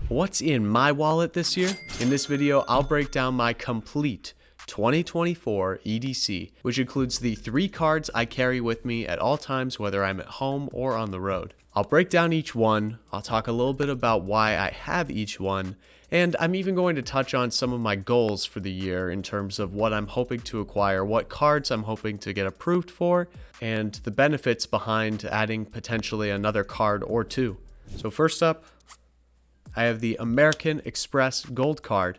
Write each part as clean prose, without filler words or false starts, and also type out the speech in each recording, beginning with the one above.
What's in my wallet this year? In this video, I'll break down my complete 2024 EDC, which includes the 3 cards I carry with me at all times, whether I'm at home or on the road. I'll break down each one, I'll talk a little bit about why I have each one, and I'm even going to touch on some of my goals for the year in terms of what I'm hoping to acquire, what cards I'm hoping to get approved for, and the benefits behind adding potentially another card or 2. So first up, I have the American Express Gold Card.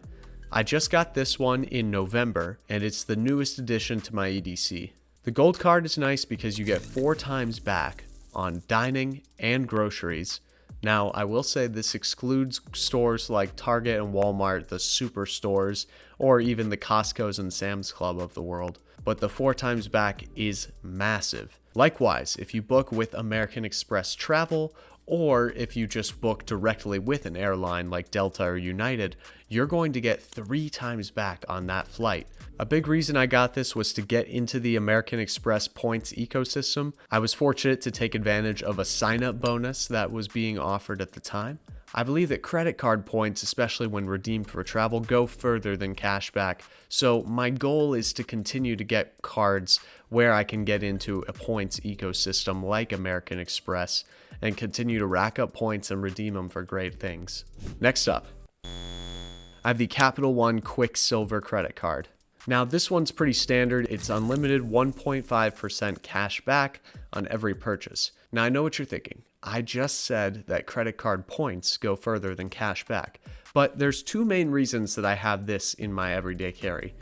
I just got this one in November, and it's the newest addition to my EDC. The Gold Card is nice because you get 4 times back on dining and groceries. Now, I will say this excludes stores like Target and Walmart, the superstores, or even the Costco's and Sam's Club of the world. But the 4 times back is massive. Likewise, if you book with American Express Travel, or if you just book directly with an airline like Delta or United, you're going to get 3 times back on that flight. A big reason I got this was to get into the American Express points ecosystem. I was fortunate to take advantage of a sign-up bonus that was being offered at the time. I believe that credit card points, especially when redeemed for travel, go further than cashback. So my goal is to continue to get cards where I can get into a points ecosystem like American Express and continue to rack up points and redeem them for great things. Next up, I have the Capital One Quicksilver credit card. Now this one's pretty standard. It's unlimited 1.5% cash back on every purchase. Now I know what you're thinking. I just said that credit card points go further than cash back, but there's 2 main reasons that I have this in my everyday carry.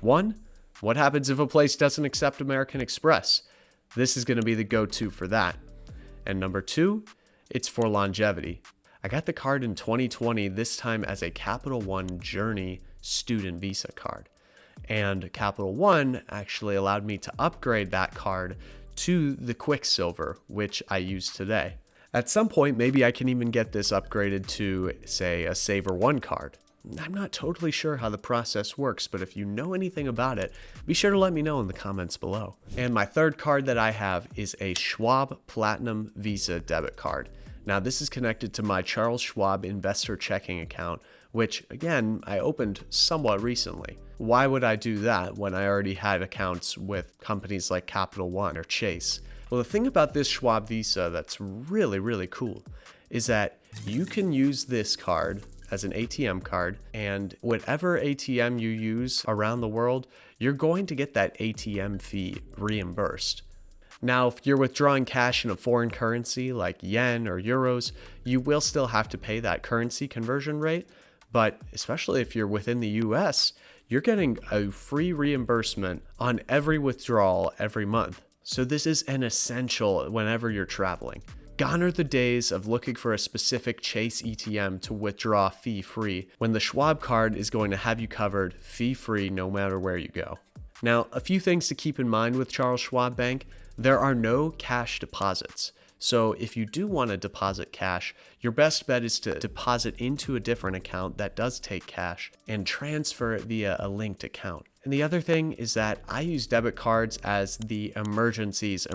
1, what happens if a place doesn't accept American Express? This is going to be the go-to for that. And number 2, it's for longevity. I got the card in 2020, this time as a Capital One Journey student visa card. And Capital One actually allowed me to upgrade that card to the Quicksilver, which I use today. At some point, maybe I can even get this upgraded to, say, a Saver One card. I'm not totally sure how the process works, but if you know anything about it, be sure to let me know in the comments below. And my third card that I have is a Schwab Platinum Visa debit card. Now this is connected to my Charles Schwab investor checking account, which again, I opened somewhat recently. Why would I do that when I already had accounts with companies like Capital One or Chase? Well, the thing about this Schwab Visa that's really cool is that you can use this card as an ATM card, and whatever ATM you use around the world, you're going to get that ATM fee reimbursed. Now, if you're withdrawing cash in a foreign currency like yen or euros, you will still have to pay that currency conversion rate, but especially if you're within the US, you're getting a free reimbursement on every withdrawal every month. So this is an essential whenever you're traveling. Gone are the days of looking for a specific Chase ATM to withdraw fee-free, when the Schwab card is going to have you covered fee-free no matter where you go. Now, a few things to keep in mind with Charles Schwab Bank: there are no cash deposits. So if you do want to deposit cash, your best bet is to deposit into a different account that does take cash and transfer it via a linked account. And the other thing is that I use debit cards as the emergencies.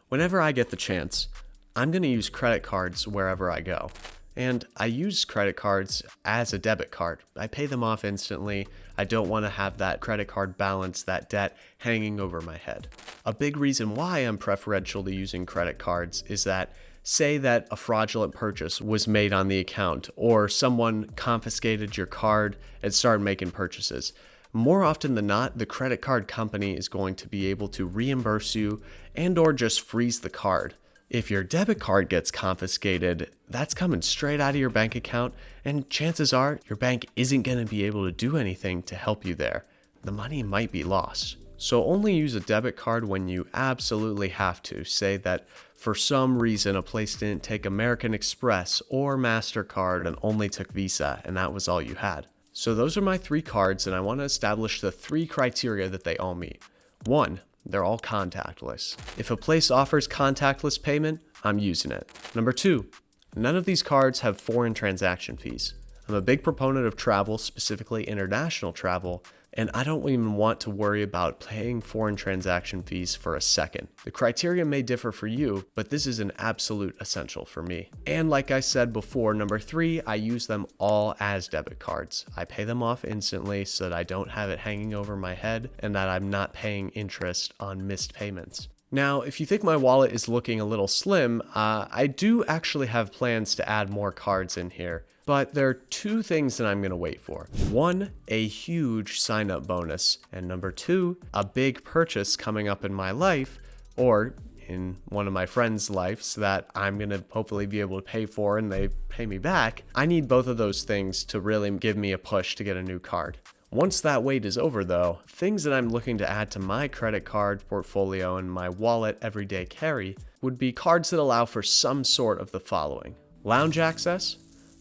Whenever I get the chance, I'm going to use credit cards wherever I go. And I use credit cards as a debit card. I pay them off instantly. I don't want to have that credit card balance, that debt hanging over my head. A big reason why I'm preferential to using credit cards is that, say that a fraudulent purchase was made on the account, or someone confiscated your card and started making purchases. More often than not, the credit card company is going to be able to reimburse you and or just freeze the card. If your debit card gets confiscated, that's coming straight out of your bank account, and chances are your bank isn't going to be able to do anything to help you there. The money might be lost. So only use a debit card when you absolutely have to. Say that for some reason a place didn't take American Express or MasterCard and only took Visa, and that was all you had. So those are my 3 cards, and I want to establish the 3 criteria that they all meet. 1, they're all contactless. If a place offers contactless payment, I'm using it. Number 2, none of these cards have foreign transaction fees. I'm a big proponent of travel, specifically international travel, and I don't even want to worry about paying foreign transaction fees for a second. The criteria may differ for you, but this is an absolute essential for me. And like I said before, number 3, I use them all as debit cards. I pay them off instantly so that I don't have it hanging over my head and that I'm not paying interest on missed payments. Now, if you think my wallet is looking a little slim, I do actually have plans to add more cards in here, but there are 2 things that I'm going to wait for. 1, a huge sign-up bonus, and number 2, a big purchase coming up in my life, or in one of my friends' lives that I'm going to hopefully be able to pay for and they pay me back. I need both of those things to really give me a push to get a new card. Once that wait is over though, things that I'm looking to add to my credit card portfolio and my wallet everyday carry would be cards that allow for some sort of the following: lounge access,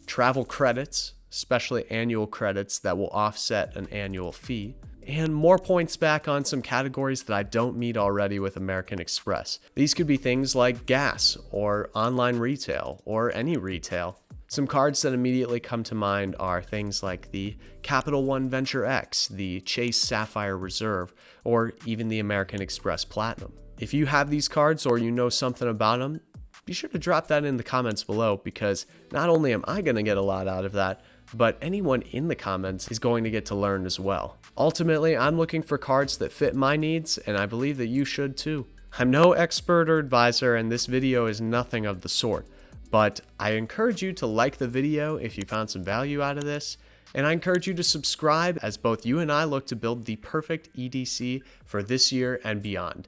travel credits, especially annual credits that will offset an annual fee, and more points back on some categories that I don't meet already with American Express. These could be things like gas or online retail or any retail. Some cards that immediately come to mind are things like the Capital One Venture X, the Chase Sapphire Reserve, or even the American Express Platinum. If you have these cards or you know something about them, be sure to drop that in the comments below, because not only am I going to get a lot out of that, but anyone in the comments is going to get to learn as well. Ultimately, I'm looking for cards that fit my needs, and I believe that you should too. I'm no expert or advisor, and this video is nothing of the sort. But I encourage you to like the video if you found some value out of this, and I encourage you to subscribe as both you and I look to build the perfect EDC for this year and beyond.